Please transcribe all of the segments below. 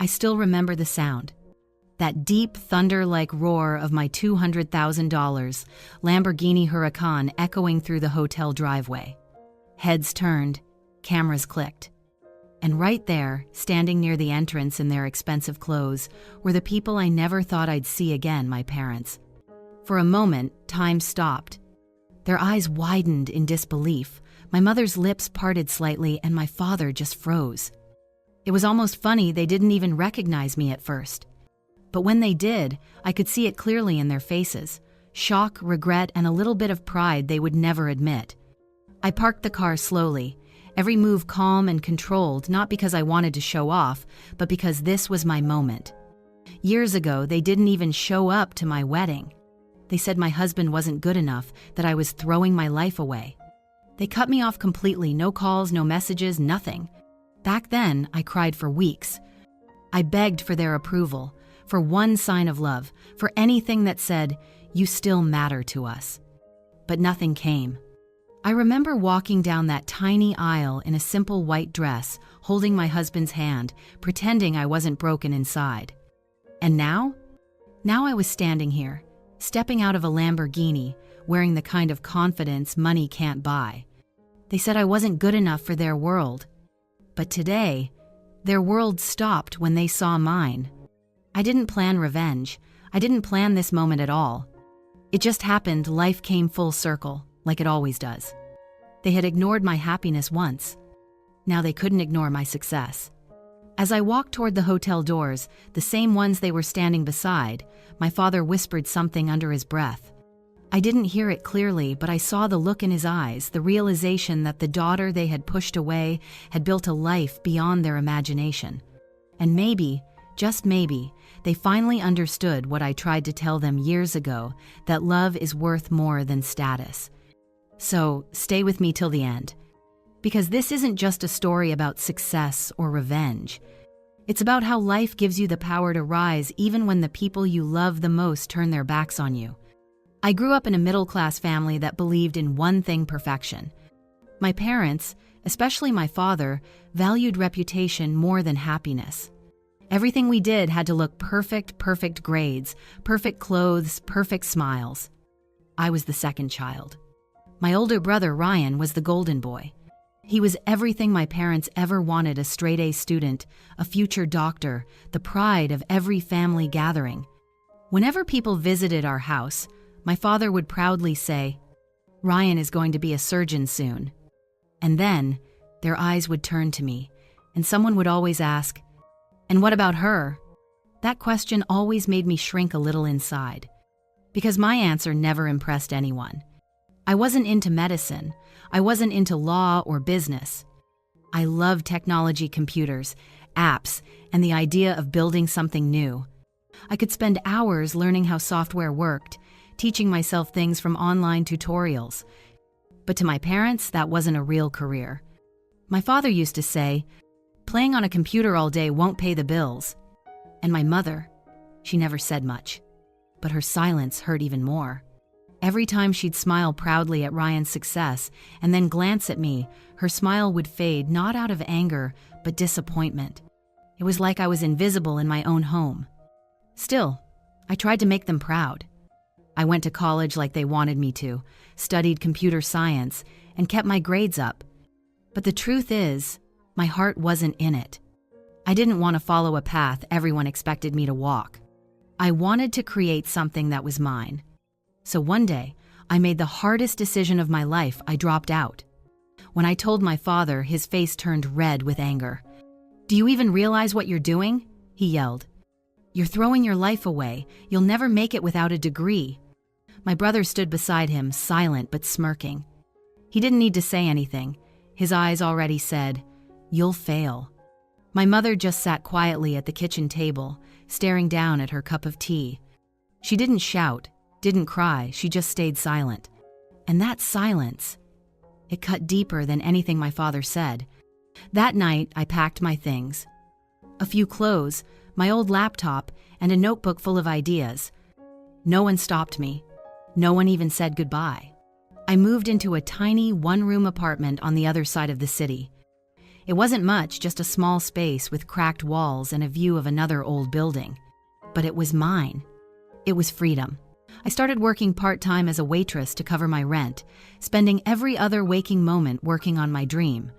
I still remember the sound. That deep, thunder-like roar of my $200,000 Lamborghini Huracan echoing through the hotel driveway. Heads turned, cameras clicked. And right there, standing near the entrance in their expensive clothes, were the people I never thought I'd see again, my parents. For a moment, time stopped. Their eyes widened in disbelief. My mother's lips parted slightly, and my father just froze. It was almost funny they didn't even recognize me at first. But when they did, I could see it clearly in their faces. Shock, regret, and a little bit of pride they would never admit. I parked the car slowly, every move calm and controlled, not because I wanted to show off, but because this was my moment. Years ago, they didn't even show up to my wedding. They said my husband wasn't good enough, that I was throwing my life away. They cut me off completely, no calls, no messages, nothing. Back then, I cried for weeks. I begged for their approval, for one sign of love, for anything that said, "You still matter to us." But nothing came. I remember walking down that tiny aisle in a simple white dress, holding my husband's hand, pretending I wasn't broken inside. And now? Now I was standing here, stepping out of a Lamborghini, wearing the kind of confidence money can't buy. They said I wasn't good enough for their world. But today, their world stopped when they saw mine. I didn't plan revenge. I didn't plan this moment at all. It just happened. Life came full circle, like it always does. They had ignored my happiness once. Now they couldn't ignore my success. As I walked toward the hotel doors, the same ones they were standing beside, my father whispered something under his breath. I didn't hear it clearly, but I saw the look in his eyes, the realization that the daughter they had pushed away had built a life beyond their imagination. And maybe, just maybe, they finally understood what I tried to tell them years ago, that love is worth more than status. So, stay with me till the end. Because this isn't just a story about success or revenge. It's about how life gives you the power to rise even when the people you love the most turn their backs on you. I grew up in a middle-class family that believed in one thing: perfection. My parents, especially my father, valued reputation more than happiness. Everything we did had to look perfect, perfect grades, perfect clothes, perfect smiles. I was the second child. My older brother, Ryan, was the golden boy. He was everything my parents ever wanted: a straight-A student, a future doctor, the pride of every family gathering. Whenever people visited our house, my father would proudly say, "Ryan is going to be a surgeon soon." And then, their eyes would turn to me, and someone would always ask, "And what about her?" That question always made me shrink a little inside, because my answer never impressed anyone. I wasn't into medicine. I wasn't into law or business. I loved technology, computers, apps, and the idea of building something new. I could spend hours learning how software worked, teaching myself things from online tutorials. But to my parents, that wasn't a real career. My father used to say, "Playing on a computer all day won't pay the bills." And my mother, she never said much, but her silence hurt even more. Every time she'd smile proudly at Ryan's success and then glance at me, her smile would fade, not out of anger, but disappointment. It was like I was invisible in my own home. Still, I tried to make them proud. I went to college like they wanted me to, studied computer science, and kept my grades up. But the truth is, my heart wasn't in it. I didn't want to follow a path everyone expected me to walk. I wanted to create something that was mine. So one day, I made the hardest decision of my life. I dropped out. When I told my father, his face turned red with anger. "Do you even realize what you're doing?" he yelled. "You're throwing your life away. You'll never make it without a degree." My brother stood beside him, silent but smirking. He didn't need to say anything. His eyes already said, "You'll fail." My mother just sat quietly at the kitchen table, staring down at her cup of tea. She didn't shout, didn't cry, she just stayed silent. And that silence, it cut deeper than anything my father said. That night, I packed my things. A few clothes, my old laptop, and a notebook full of ideas. No one stopped me. No one even said goodbye. I moved into a tiny one-room apartment on the other side of the city. It wasn't much, just a small space with cracked walls and a view of another old building. But it was mine. It was freedom. I started working part-time as a waitress to cover my rent, spending every other waking moment working on my dream.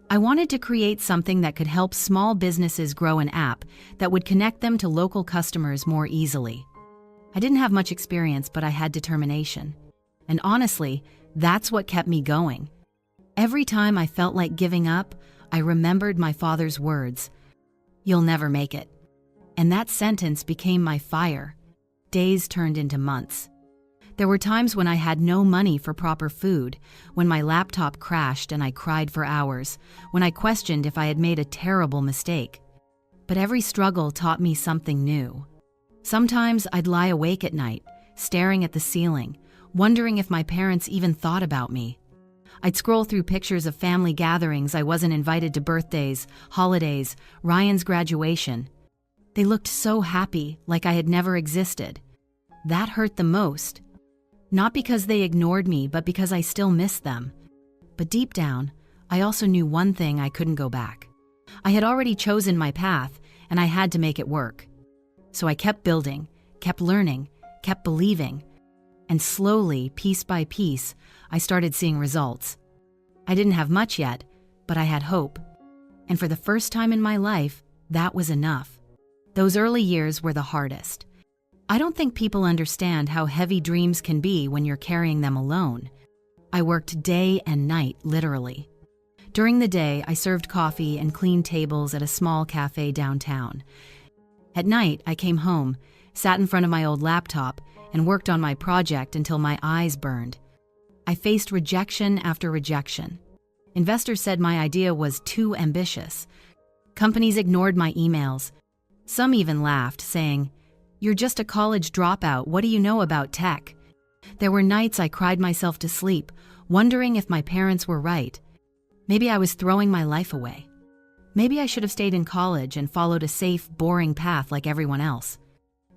I wanted to create something that could help small businesses grow an app that would connect them to local customers more easily. I didn't have much experience, but I had determination. And honestly, that's what kept me going. Every time I felt like giving up, I remembered my father's words, "You'll never make it." And that sentence became my fire. Days turned into months. There were times when I had no money for proper food, when my laptop crashed and I cried for hours, when I questioned if I had made a terrible mistake. But every struggle taught me something new. Sometimes I'd lie awake at night, staring at the ceiling, wondering if my parents even thought about me. I'd scroll through pictures of family gatherings I wasn't invited to: birthdays, holidays, Ryan's graduation. They looked so happy, like I had never existed. That hurt the most. Not because they ignored me, but because I still missed them. But deep down, I also knew one thing: I couldn't go back. I had already chosen my path, and I had to make it work. So I kept building, kept learning, kept believing. And slowly, piece by piece, I started seeing results. I didn't have much yet, but I had hope. And for the first time in my life, that was enough. Those early years were the hardest. I don't think people understand how heavy dreams can be when you're carrying them alone. I worked day and night, literally. During the day, I served coffee and cleaned tables at a small cafe downtown. At night, I came home, sat in front of my old laptop, and worked on my project until my eyes burned. I faced rejection after rejection. Investors said my idea was too ambitious. Companies ignored my emails. Some even laughed, saying, "You're just a college dropout, what do you know about tech?" There were nights I cried myself to sleep, wondering if my parents were right. Maybe I was throwing my life away. Maybe I should have stayed in college and followed a safe, boring path like everyone else.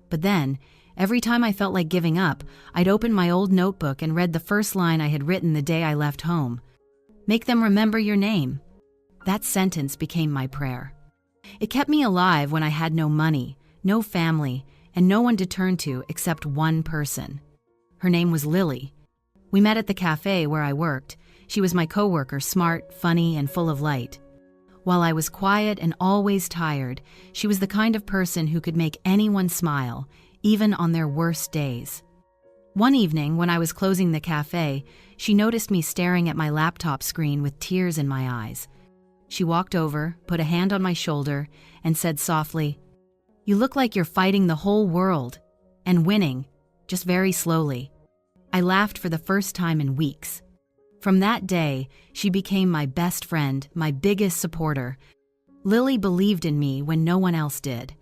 But then, every time I felt like giving up, I'd open my old notebook and read the first line I had written the day I left home. "Make them remember your name." That sentence became my prayer. It kept me alive when I had no money, no family, and no one to turn to except one person. Her name was Lily. We met at the cafe where I worked. She was my coworker, smart, funny, and full of light. While I was quiet and always tired, she was the kind of person who could make anyone smile, even on their worst days. One evening, when I was closing the cafe, she noticed me staring at my laptop screen with tears in my eyes. She walked over, put a hand on my shoulder, and said softly, "You look like you're fighting the whole world and winning, just very slowly." I laughed for the first time in weeks. From that day, she became my best friend, my biggest supporter. Lily believed in me when no one else did.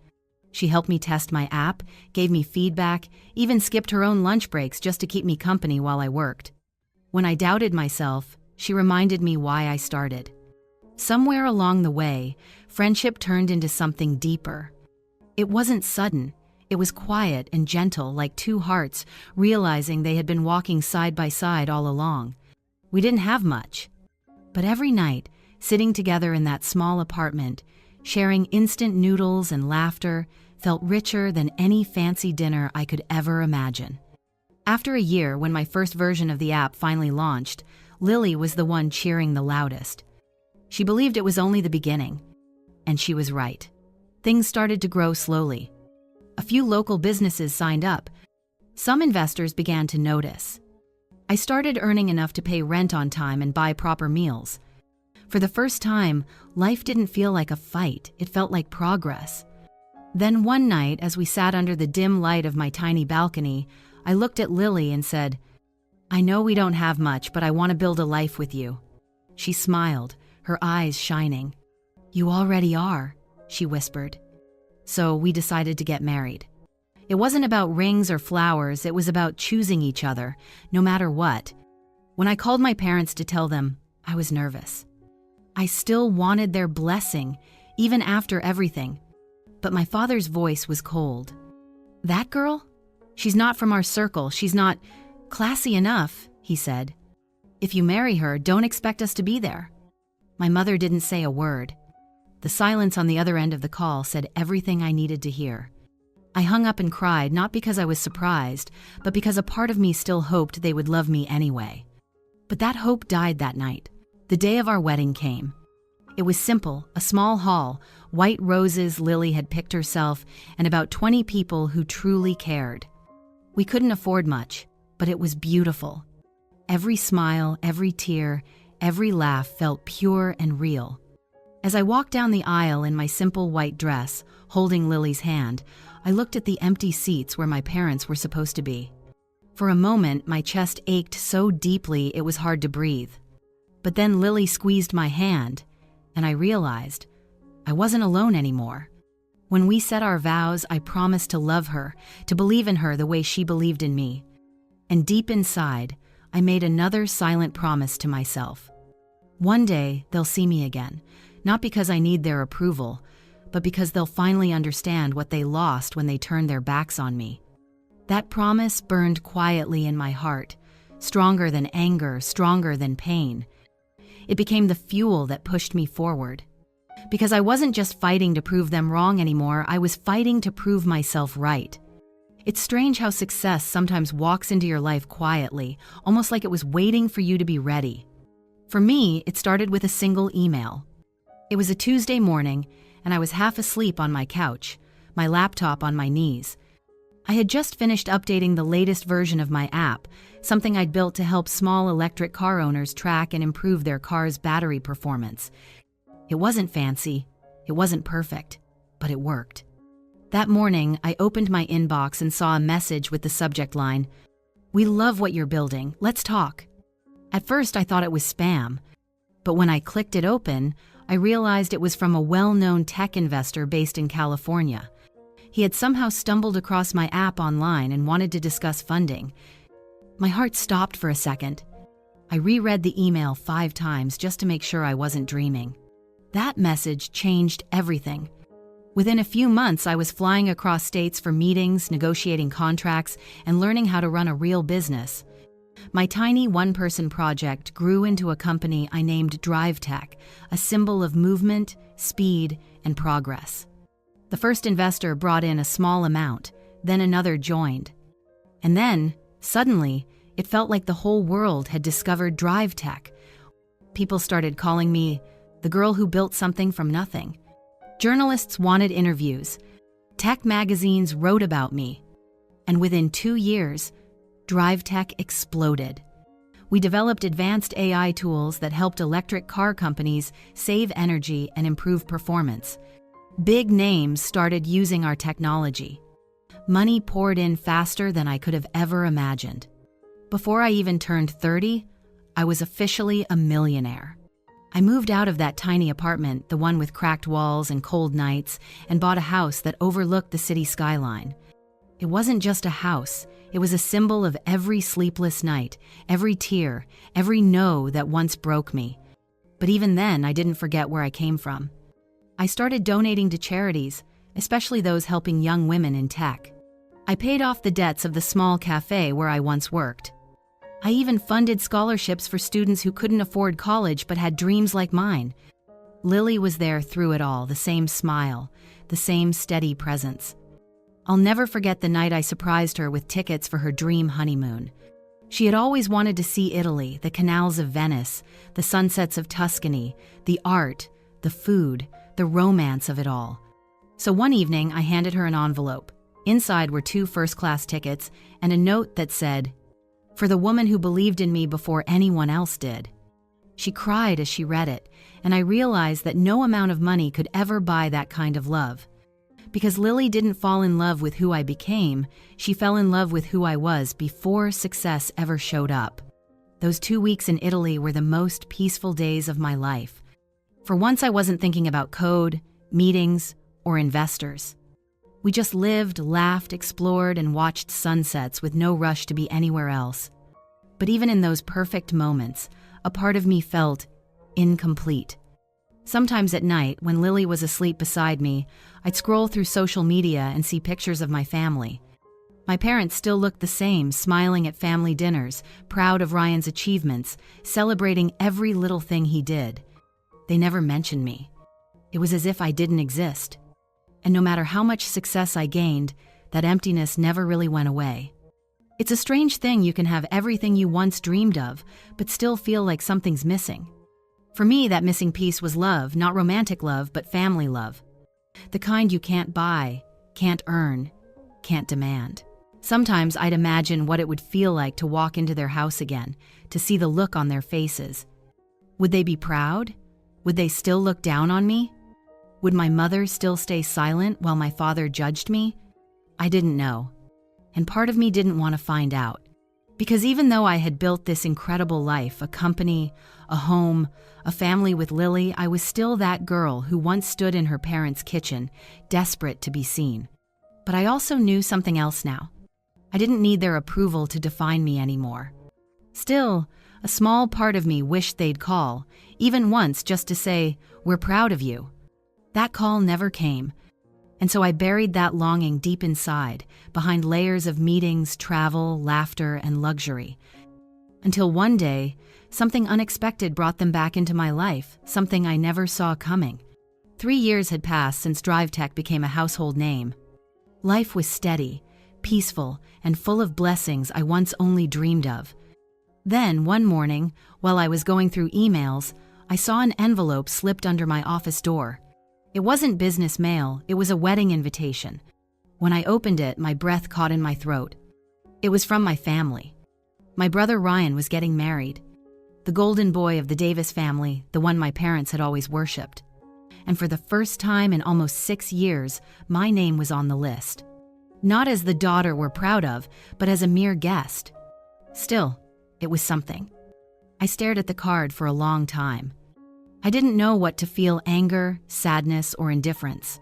She helped me test my app, gave me feedback, even skipped her own lunch breaks just to keep me company while I worked. When I doubted myself, she reminded me why I started. Somewhere along the way, friendship turned into something deeper. It wasn't sudden. It was quiet and gentle, like two hearts realizing they had been walking side by side all along. We didn't have much. But every night, sitting together in that small apartment, sharing instant noodles and laughter, felt richer than any fancy dinner I could ever imagine. After a year, when my first version of the app finally launched, Lily was the one cheering the loudest. She believed it was only the beginning. And she was right. Things started to grow slowly. A few local businesses signed up. Some investors began to notice. I started earning enough to pay rent on time and buy proper meals. For the first time, life didn't feel like a fight, it felt like progress. Then one night, as we sat under the dim light of my tiny balcony, I looked at Lily and said, "I know we don't have much, but I want to build a life with you." She smiled, her eyes shining. "You already are," she whispered. So we decided to get married. It wasn't about rings or flowers, it was about choosing each other, no matter what. When I called my parents to tell them, I was nervous. I still wanted their blessing, even after everything. But my father's voice was cold. "That girl? She's not from our circle, she's not classy enough," he said. "If you marry her, don't expect us to be there." My mother didn't say a word. The silence on the other end of the call said everything I needed to hear. I hung up and cried, not because I was surprised, but because a part of me still hoped they would love me anyway. But that hope died that night. The day of our wedding came. It was simple, a small hall, white roses Lily had picked herself, and about 20 people who truly cared. We couldn't afford much, but it was beautiful. Every smile, every tear, every laugh felt pure and real. As I walked down the aisle in my simple white dress, holding Lily's hand, I looked at the empty seats where my parents were supposed to be. For a moment, my chest ached so deeply it was hard to breathe. But then Lily squeezed my hand, and I realized I wasn't alone anymore. When we said our vows, I promised to love her, to believe in her the way she believed in me. And deep inside, I made another silent promise to myself. One day, they'll see me again, not because I need their approval, but because they'll finally understand what they lost when they turned their backs on me. That promise burned quietly in my heart, stronger than anger, stronger than pain. It became the fuel that pushed me forward. Because I wasn't just fighting to prove them wrong anymore, I was fighting to prove myself right. It's strange how success sometimes walks into your life quietly, almost like it was waiting for you to be ready. For me, it started with a single email. It was a Tuesday morning, and I was half asleep on my couch, my laptop on my knees. I had just finished updating the latest version of my app, something I'd built to help small electric car owners track and improve their car's battery performance. It wasn't fancy, it wasn't perfect, but it worked. That morning, I opened my inbox and saw a message with the subject line, "We love what you're building, let's talk." At first, I thought it was spam, but when I clicked it open, I realized it was from a well-known tech investor based in California. He had somehow stumbled across my app online and wanted to discuss funding. My heart stopped for a second. I reread the email 5 times just to make sure I wasn't dreaming. That message changed everything. Within a few months, I was flying across states for meetings, negotiating contracts, and learning how to run a real business. My tiny one-person project grew into a company I named Drive Tech, a symbol of movement, speed, and progress. The first investor brought in a small amount, then another joined. And then, suddenly, it felt like the whole world had discovered Drive Tech. People started calling me the girl who built something from nothing. Journalists wanted interviews. Tech magazines wrote about me. And within 2 years, Drive Tech exploded. We developed advanced AI tools that helped electric car companies save energy and improve performance. Big names started using our technology. Money poured in faster than I could have ever imagined. Before I even turned 30, I was officially a millionaire. I moved out of that tiny apartment, the one with cracked walls and cold nights, and bought a house that overlooked the city skyline. It wasn't just a house, it was a symbol of every sleepless night, every tear, every no that once broke me. But even then, I didn't forget where I came from. I started donating to charities, especially those helping young women in tech. I paid off the debts of the small cafe where I once worked. I even funded scholarships for students who couldn't afford college but had dreams like mine. Lily was there through it all, the same smile, the same steady presence. I'll never forget the night I surprised her with tickets for her dream honeymoon. She had always wanted to see Italy, the canals of Venice, the sunsets of Tuscany, the art, the food, the romance of it all. So one evening, I handed her an envelope. Inside were 2 first-class tickets and a note that said, "For the woman who believed in me before anyone else did." She cried as she read it, and I realized that no amount of money could ever buy that kind of love. Because Lily didn't fall in love with who I became, she fell in love with who I was before success ever showed up. Those 2 weeks in Italy were the most peaceful days of my life. For once, I wasn't thinking about code, meetings, or investors. We just lived, laughed, explored, and watched sunsets with no rush to be anywhere else. But even in those perfect moments, a part of me felt incomplete. Sometimes at night, when Lily was asleep beside me, I'd scroll through social media and see pictures of my family. My parents still looked the same, smiling at family dinners, proud of Ryan's achievements, celebrating every little thing he did. They never mentioned me. It was as if I didn't exist. And no matter how much success I gained, that emptiness never really went away. It's a strange thing you can have everything you once dreamed of, but still feel like something's missing. For me, that missing piece was love, not romantic love, but family love. The kind you can't buy, can't earn, can't demand. Sometimes I'd imagine what it would feel like to walk into their house again, to see the look on their faces. Would they be proud? Would they still look down on me? Would my mother still stay silent while my father judged me? I didn't know. And part of me didn't want to find out. Because even though I had built this incredible life, a company, a home, a family with Lily, I was still that girl who once stood in her parents' kitchen, desperate to be seen. But I also knew something else now. I didn't need their approval to define me anymore. Still, a small part of me wished they'd call, even once just to say, "We're proud of you." That call never came. And so I buried that longing deep inside, behind layers of meetings, travel, laughter, and luxury. Until one day, something unexpected brought them back into my life, something I never saw coming. 3 years had passed since DriveTech became a household name. Life was steady, peaceful, and full of blessings I once only dreamed of. Then, one morning, while I was going through emails, I saw an envelope slipped under my office door. It wasn't business mail, it was a wedding invitation. When I opened it, my breath caught in my throat. It was from my family. My brother Ryan was getting married. The golden boy of the Davis family, the one my parents had always worshipped. And for the first time in almost 6 years, my name was on the list. Not as the daughter we're proud of, but as a mere guest. Still, it was something. I stared at the card for a long time. I didn't know what to feel: anger, sadness, or indifference.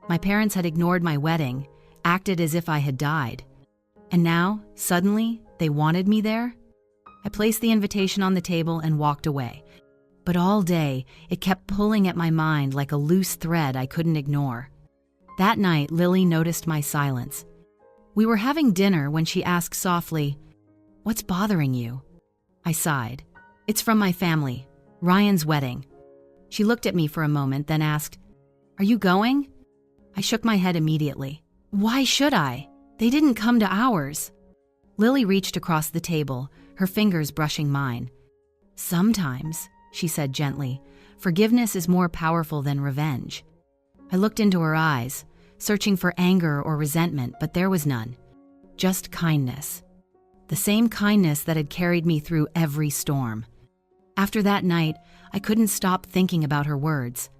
My parents had ignored my wedding, acted as if I had died. And now, suddenly, they wanted me there? I placed the invitation on the table and walked away. But all day, it kept pulling at my mind like a loose thread I couldn't ignore. That night, Lily noticed my silence. We were having dinner when she asked softly, "What's bothering you?" I sighed. "It's from my family, Ryan's wedding." She looked at me for a moment, then asked, "Are you going?" I shook my head immediately. "Why should I? They didn't come to ours." Lily reached across the table, her fingers brushing mine. "Sometimes," she said gently, "forgiveness is more powerful than revenge." I looked into her eyes, searching for anger or resentment, but there was none. Just kindness. The same kindness that had carried me through every storm. After that night, I couldn't stop thinking about her words.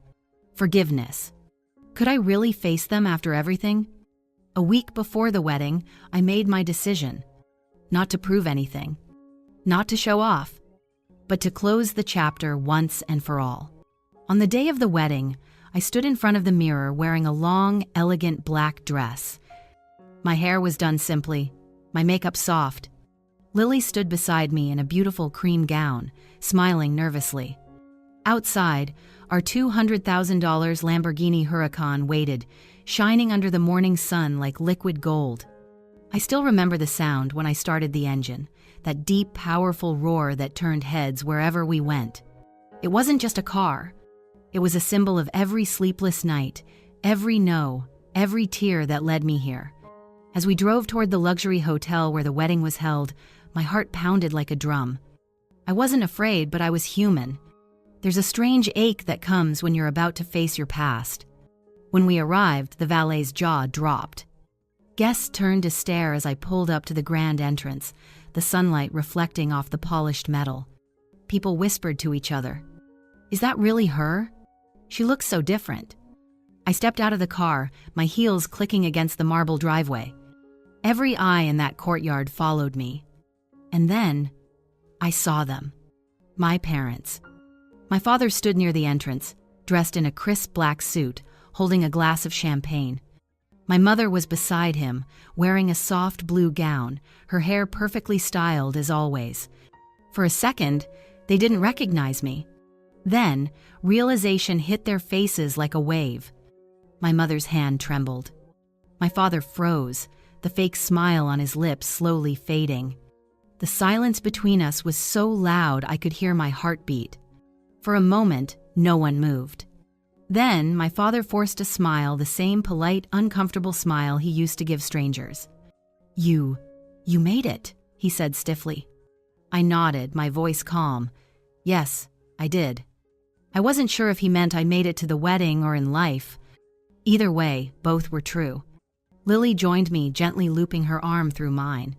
Forgiveness. Could I really face them after everything? A week before the wedding, I made my decision. Not to prove anything. Not to show off. But to close the chapter once and for all. On the day of the wedding, I stood in front of the mirror wearing a long, elegant black dress. My hair was done simply, my makeup soft. Lily stood beside me in a beautiful cream gown, smiling nervously. Outside, our $200,000 Lamborghini Huracan waited, shining under the morning sun like liquid gold. I still remember the sound when I started the engine, that deep, powerful roar that turned heads wherever we went. It wasn't just a car. It was a symbol of every sleepless night, every no, every tear that led me here. As we drove toward the luxury hotel where the wedding was held, my heart pounded like a drum. I wasn't afraid, but I was human. There's a strange ache that comes when you're about to face your past. When we arrived, the valet's jaw dropped. Guests turned to stare as I pulled up to the grand entrance, the sunlight reflecting off the polished metal. People whispered to each other. "Is that really her? She looks so different." I stepped out of the car, my heels clicking against the marble driveway. Every eye in that courtyard followed me. And then, I saw them. My parents. My father stood near the entrance, dressed in a crisp black suit, holding a glass of champagne. My mother was beside him, wearing a soft blue gown, her hair perfectly styled as always. For a second, they didn't recognize me. Then, realization hit their faces like a wave. My mother's hand trembled. My father froze, the fake smile on his lips slowly fading. The silence between us was so loud I could hear my heartbeat. For a moment, No one moved. Then my father forced a smile, the same polite, uncomfortable smile he used to give strangers. You made it," he said stiffly. I nodded, my voice calm. Yes, I did. I wasn't sure if he meant I made it to the wedding or in life. Either way, both were true. Lily joined me, gently looping her arm through mine.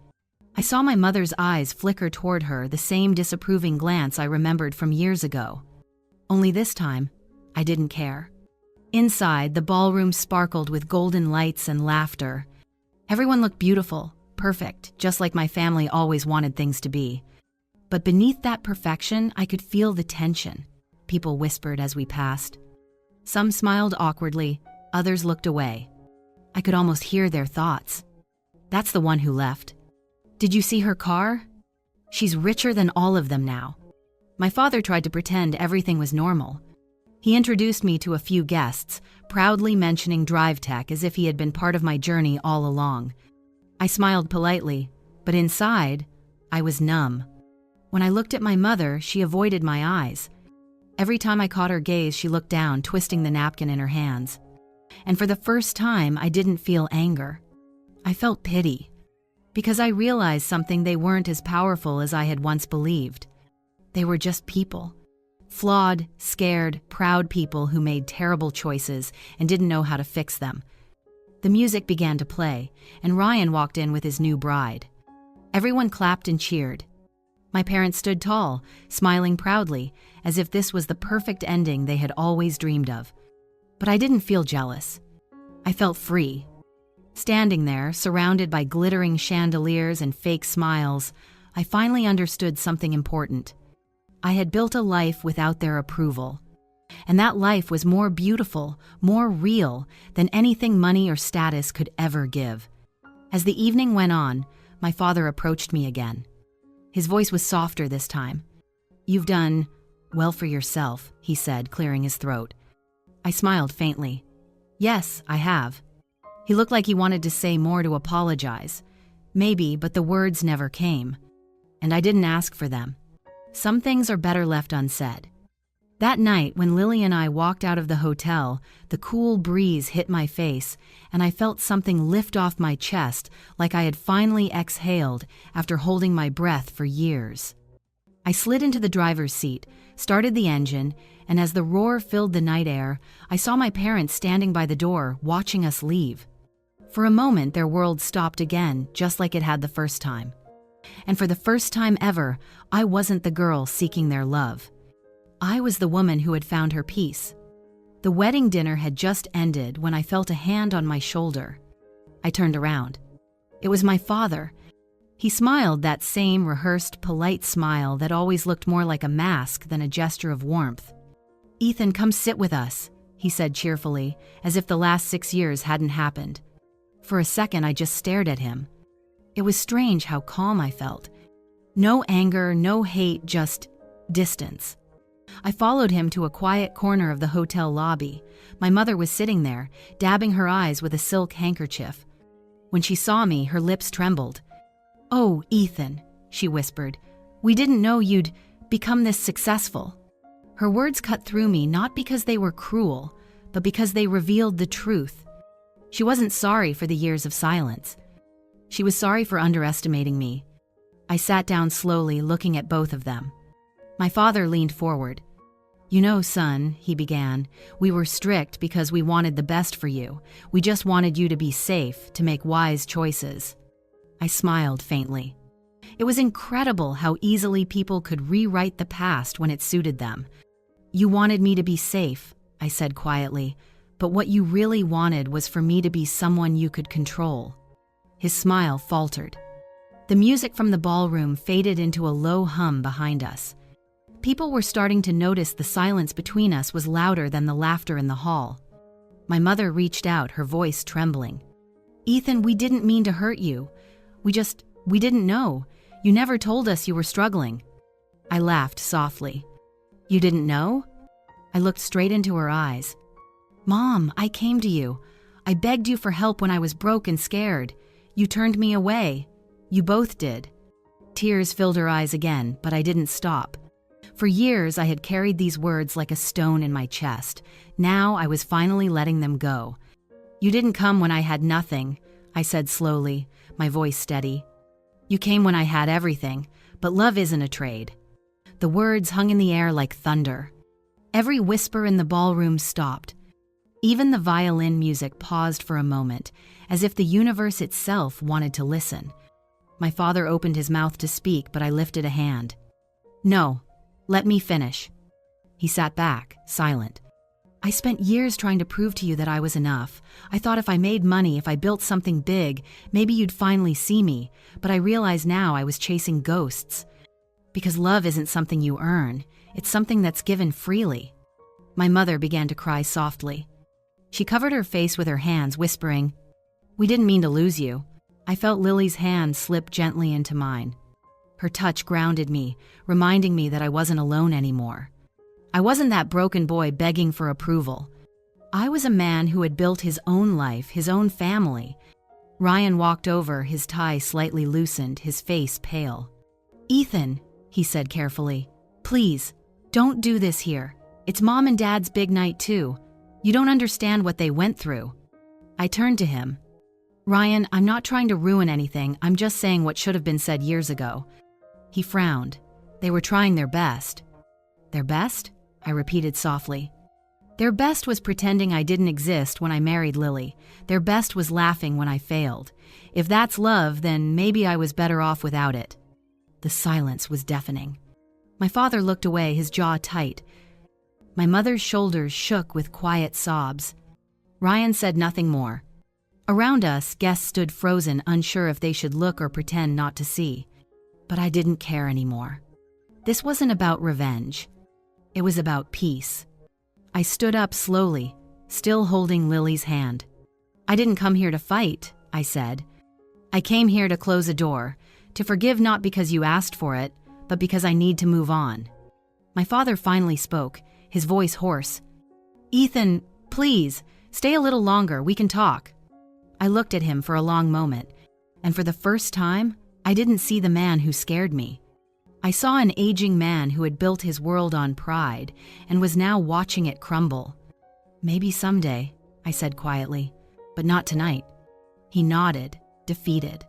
I saw my mother's eyes flicker toward her, the same disapproving glance I remembered from years ago. Only this time, I didn't care. Inside, the ballroom sparkled with golden lights and laughter. Everyone looked beautiful, perfect, just like my family always wanted things to be. But beneath that perfection, I could feel the tension. People whispered as we passed. Some smiled awkwardly, others looked away. I could almost hear their thoughts. That's the one who left. Did you see her car? She's richer than all of them now. My father tried to pretend everything was normal. He introduced me to a few guests, proudly mentioning drive tech as if he had been part of my journey all along. I smiled politely, but inside, I was numb. When I looked at my mother, she avoided my eyes. Every time I caught her gaze, she looked down, twisting the napkin in her hands. And for the first time, I didn't feel anger. I felt pity, because I realized something: they weren't as powerful as I had once believed. They were just people. Flawed, scared, proud people who made terrible choices and didn't know how to fix them. The music began to play, and Ryan walked in with his new bride. Everyone clapped and cheered. My parents stood tall, smiling proudly, as if this was the perfect ending they had always dreamed of. But I didn't feel jealous. I felt free. Standing there, surrounded by glittering chandeliers and fake smiles, I finally understood something important. I had built a life without their approval. And that life was more beautiful, more real than anything money or status could ever give. As the evening went on, my father approached me again. His voice was softer this time. "You've done well for yourself," he said, clearing his throat. I smiled faintly. "Yes, I have." He looked like he wanted to say more, to apologize. Maybe, but the words never came. And I didn't ask for them. Some things are better left unsaid. That night, when Lily and I walked out of the hotel, the cool breeze hit my face, and I felt something lift off my chest, like I had finally exhaled after holding my breath for years. I slid into the driver's seat, started the engine, and as the roar filled the night air, I saw my parents standing by the door, watching us leave. For a moment, their world stopped again, just like it had the first time. And for the first time ever, I wasn't the girl seeking their love. I was the woman who had found her peace. The wedding dinner had just ended when I felt a hand on my shoulder. I turned around. It was my father. He smiled, that same rehearsed, polite smile that always looked more like a mask than a gesture of warmth. "Ethan, come sit with us," he said cheerfully, as if the last 6 years hadn't happened. For a second, I just stared at him. It was strange how calm I felt. No anger, no hate, just distance. I followed him to a quiet corner of the hotel lobby. My mother was sitting there, dabbing her eyes with a silk handkerchief. When she saw me, her lips trembled. "Oh, Ethan," she whispered, "we didn't know you'd become this successful." Her words cut through me, not because they were cruel, but because they revealed the truth. She wasn't sorry for the years of silence. She was sorry for underestimating me. I sat down slowly, looking at both of them. My father leaned forward. "You know, son," he began, "we were strict because we wanted the best for you. We just wanted you to be safe, to make wise choices." I smiled faintly. It was incredible how easily people could rewrite the past when it suited them. "You wanted me to be safe," I said quietly, "but what you really wanted was for me to be someone you could control." His smile faltered. The music from the ballroom faded into a low hum behind us. People were starting to notice the silence between us was louder than the laughter in the hall. My mother reached out, her voice trembling. "Ethan, we didn't mean to hurt you. We didn't know. You never told us you were struggling." I laughed softly. "You didn't know?" I looked straight into her eyes. "Mom, I came to you. I begged you for help when I was broke and scared. You turned me away. You both did." Tears filled her eyes again, but I didn't stop. For years, I had carried these words like a stone in my chest. Now I was finally letting them go. "You didn't come when I had nothing," I said slowly, my voice steady. "You came when I had everything, but love isn't a trade." The words hung in the air like thunder. Every whisper in the ballroom stopped. Even the violin music paused for a moment, as if the universe itself wanted to listen. My father opened his mouth to speak, but I lifted a hand. "No, let me finish." He sat back, silent. "I spent years trying to prove to you that I was enough. I thought if I made money, if I built something big, maybe you'd finally see me. But I realize now I was chasing ghosts. Because love isn't something you earn. It's something that's given freely." My mother began to cry softly. She covered her face with her hands, whispering, "We didn't mean to lose you." I felt Lily's hand slip gently into mine. Her touch grounded me, reminding me that I wasn't alone anymore. I wasn't that broken boy begging for approval. I was a man who had built his own life, his own family. Ryan walked over, his tie slightly loosened, his face pale. "Ethan," he said carefully, "please, don't do this here. It's Mom and Dad's big night too. You don't understand what they went through." I turned to him. "Ryan, I'm not trying to ruin anything. I'm just saying what should have been said years ago." He frowned. They were trying their best. "Their best?" I repeated softly. "Their best was pretending I didn't exist when I married Lily. Their best was laughing when I failed. If that's love, then maybe I was better off without it." The silence was deafening. My father looked away, his jaw tight. My mother's shoulders shook with quiet sobs. Ryan said nothing more. Around us, guests stood frozen, unsure if they should look or pretend not to see. But I didn't care anymore. This wasn't about revenge. It was about peace. I stood up slowly, still holding Lily's hand. "I didn't come here to fight," I said. "I came here to close a door, to forgive not because you asked for it, but because I need to move on." My father finally spoke, his voice hoarse. "Ethan, please, stay a little longer, we can talk." I looked at him for a long moment, and for the first time, I didn't see the man who scared me. I saw an aging man who had built his world on pride and was now watching it crumble. "Maybe someday," I said quietly, "but not tonight." He nodded, defeated.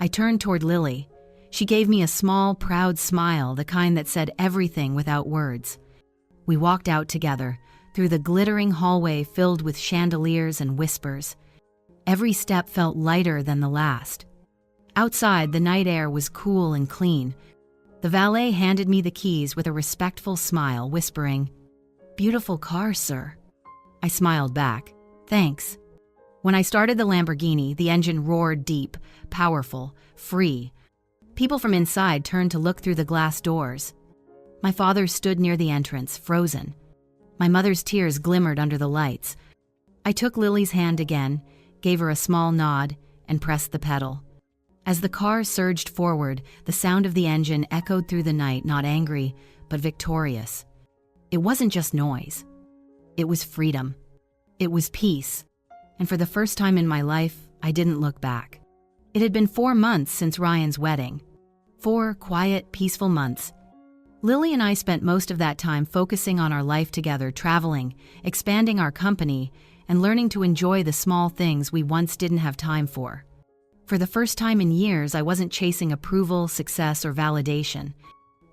I turned toward Lily. She gave me a small, proud smile, the kind that said everything without words. We walked out together, through the glittering hallway filled with chandeliers and whispers. Every step felt lighter than the last. Outside, the night air was cool and clean. The valet handed me the keys with a respectful smile, whispering, "Beautiful car, sir." I smiled back. "Thanks." When I started the Lamborghini, the engine roared deep, powerful, free. People from inside turned to look through the glass doors. My father stood near the entrance, frozen. My mother's tears glimmered under the lights. I took Lily's hand again, gave her a small nod, and pressed the pedal. As the car surged forward, the sound of the engine echoed through the night, not angry, but victorious. It wasn't just noise. It was freedom. It was peace. And for the first time in my life, I didn't look back. It had been 4 months since Ryan's wedding. 4 quiet, peaceful months. Lily and I spent most of that time focusing on our life together, traveling, expanding our company, and learning to enjoy the small things we once didn't have time for. For the first time in years, I wasn't chasing approval, success, or validation.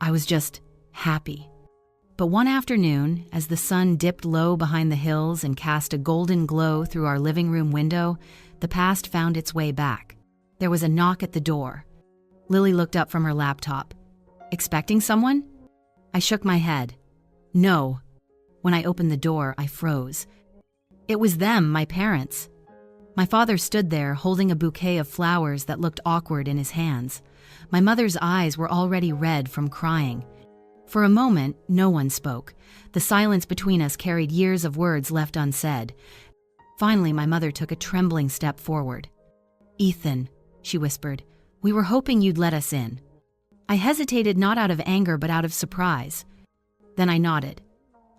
I was just happy. But one afternoon, as the sun dipped low behind the hills and cast a golden glow through our living room window, the past found its way back. There was a knock at the door. Lily looked up from her laptop. "Expecting someone?" I shook my head. "No." When I opened the door, I froze. It was them, my parents. My father stood there, holding a bouquet of flowers that looked awkward in his hands. My mother's eyes were already red from crying. For a moment, no one spoke. The silence between us carried years of words left unsaid. Finally, my mother took a trembling step forward. "Ethan," she whispered, "we were hoping you'd let us in." I hesitated, not out of anger but out of surprise. Then I nodded.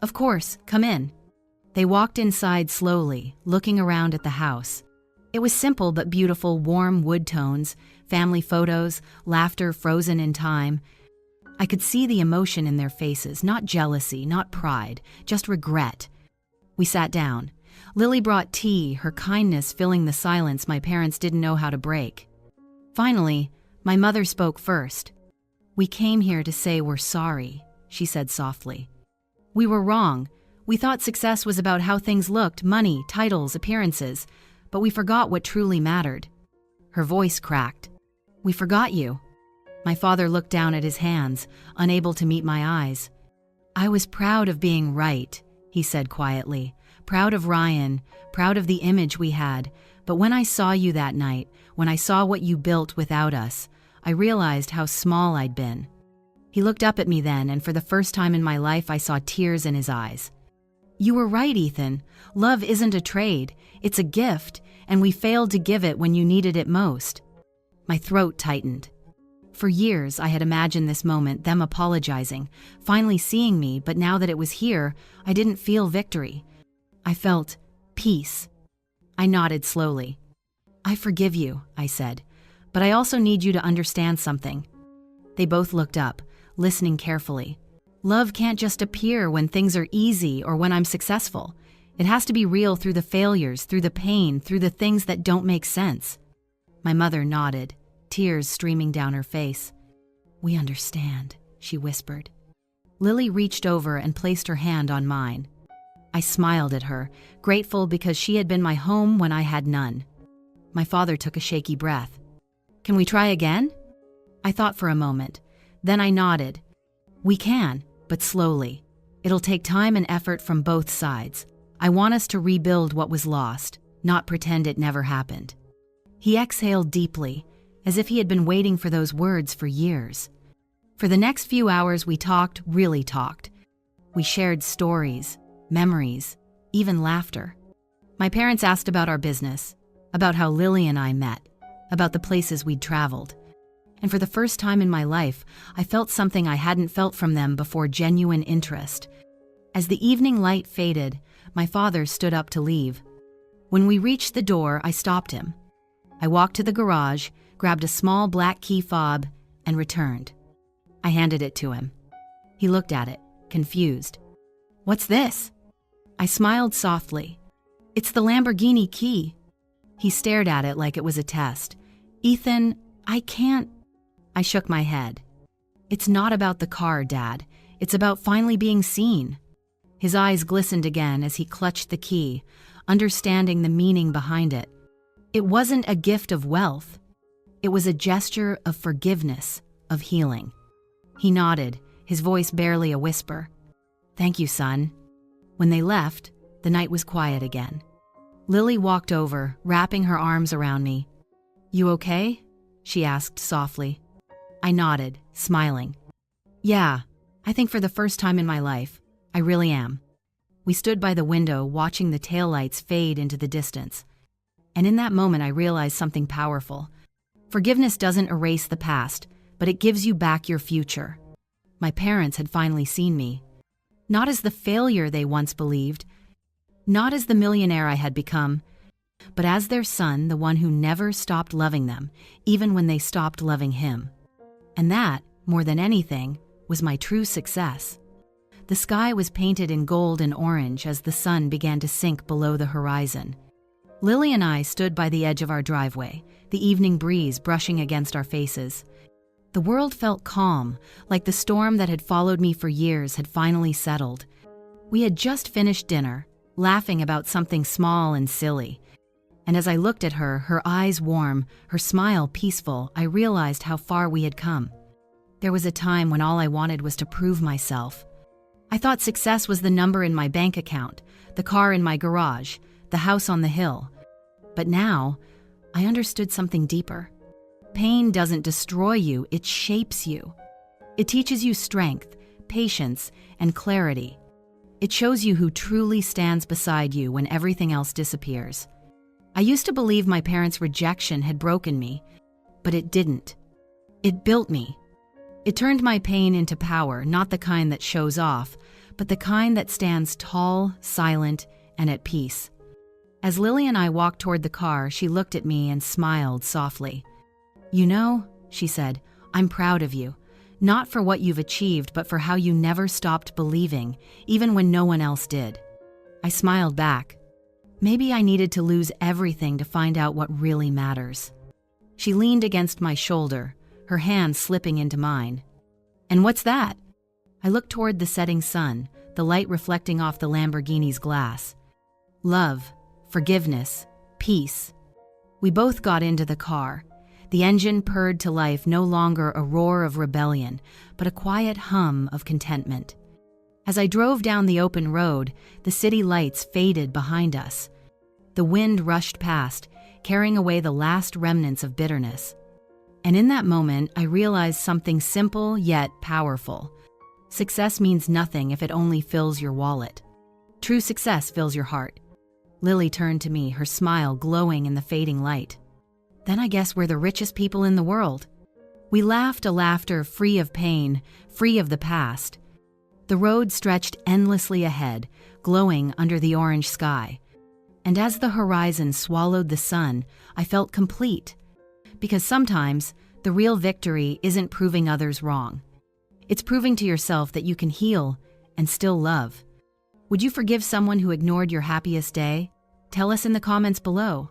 "Of course, come in." They walked inside slowly, looking around at the house. It was simple but beautiful, warm wood tones, family photos, laughter frozen in time. I could see the emotion in their faces, not jealousy, not pride, just regret. We sat down. Lily brought tea, her kindness filling the silence my parents didn't know how to break. Finally, my mother spoke first. "We came here to say we're sorry," she said softly. "We were wrong. We thought success was about how things looked, money, titles, appearances, but we forgot what truly mattered." Her voice cracked. "We forgot you." My father looked down at his hands, unable to meet my eyes. "I was proud of being right," he said quietly. "Proud of Ryan, proud of the image we had. But when I saw you that night, when I saw what you built without us, I realized how small I'd been." He looked up at me then, and for the first time in my life I saw tears in his eyes. "You were right, Ethan. Love isn't a trade. It's a gift, and we failed to give it when you needed it most." My throat tightened. For years I had imagined this moment, them apologizing, finally seeing me, but now that it was here, I didn't feel victory. I felt peace. I nodded slowly. "I forgive you," I said, "but I also need you to understand something." They both looked up, listening carefully. "Love can't just appear when things are easy or when I'm successful. It has to be real through the failures, through the pain, through the things that don't make sense." My mother nodded, tears streaming down her face. "We understand," she whispered. Lily reached over and placed her hand on mine. I smiled at her, grateful because she had been my home when I had none. My father took a shaky breath. "Can we try again?" I thought for a moment. Then I nodded. "We can, but slowly. It'll take time and effort from both sides. I want us to rebuild what was lost, not pretend it never happened." He exhaled deeply, as if he had been waiting for those words for years. For the next few hours we talked, really talked. We shared stories, memories, even laughter. My parents asked about our business, about how Lily and I met, about the places we'd traveled. And for the first time in my life, I felt something I hadn't felt from them before: genuine interest. As the evening light faded, my father stood up to leave. When we reached the door, I stopped him. I walked to the garage, grabbed a small black key fob, and returned. I handed it to him. He looked at it, confused. "What's this?" I smiled softly. "It's the Lamborghini key." He stared at it like it was a test. "Ethan, I can't." I shook my head. "It's not about the car, Dad. It's about finally being seen." His eyes glistened again as he clutched the key, understanding the meaning behind it. It wasn't a gift of wealth. It was a gesture of forgiveness, of healing. He nodded, his voice barely a whisper. "Thank you, son." When they left, the night was quiet again. Lily walked over, wrapping her arms around me. "You okay?" she asked softly. I nodded, smiling. "Yeah, I think for the first time in my life, I really am." We stood by the window, watching the taillights fade into the distance. And in that moment, I realized something powerful. Forgiveness doesn't erase the past, but it gives you back your future. My parents had finally seen me. Not as the failure they once believed, not as the millionaire I had become, but as their son, the one who never stopped loving them, even when they stopped loving him. And that, more than anything, was my true success. The sky was painted in gold and orange as the sun began to sink below the horizon. Lily and I stood by the edge of our driveway, the evening breeze brushing against our faces. The world felt calm, like the storm that had followed me for years had finally settled. We had just finished dinner, laughing about something small and silly. And as I looked at her, her eyes warm, her smile peaceful, I realized how far we had come. There was a time when all I wanted was to prove myself. I thought success was the number in my bank account, the car in my garage, the house on the hill. But now, I understood something deeper. Pain doesn't destroy you, it shapes you. It teaches you strength, patience, and clarity. It shows you who truly stands beside you when everything else disappears. I used to believe my parents' rejection had broken me, but it didn't. It built me. It turned my pain into power, not the kind that shows off, but the kind that stands tall, silent, and at peace. As Lily and I walked toward the car, she looked at me and smiled softly. "You know," she said, "I'm proud of you. Not for what you've achieved, but for how you never stopped believing, even when no one else did. I smiled back. Maybe I needed to lose everything to find out what really matters. She leaned against my shoulder, her hand slipping into mine. And what's that? I looked toward the setting sun, the light reflecting off the Lamborghini's glass. Love, forgiveness, peace. We both got into the car. The engine purred to life, no longer a roar of rebellion, but a quiet hum of contentment. As I drove down the open road, the city lights faded behind us. The wind rushed past, carrying away the last remnants of bitterness. And in that moment, I realized something simple yet powerful. Success means nothing if it only fills your wallet. True success fills your heart. Lily turned to me, her smile glowing in the fading light. Then I guess we're the richest people in the world. We laughed a laughter free of pain, free of the past. The road stretched endlessly ahead, glowing under the orange sky. And as the horizon swallowed the sun, I felt complete. Because sometimes, the real victory isn't proving others wrong. It's proving to yourself that you can heal and still love. Would you forgive someone who ignored your happiest day? Tell us in the comments below.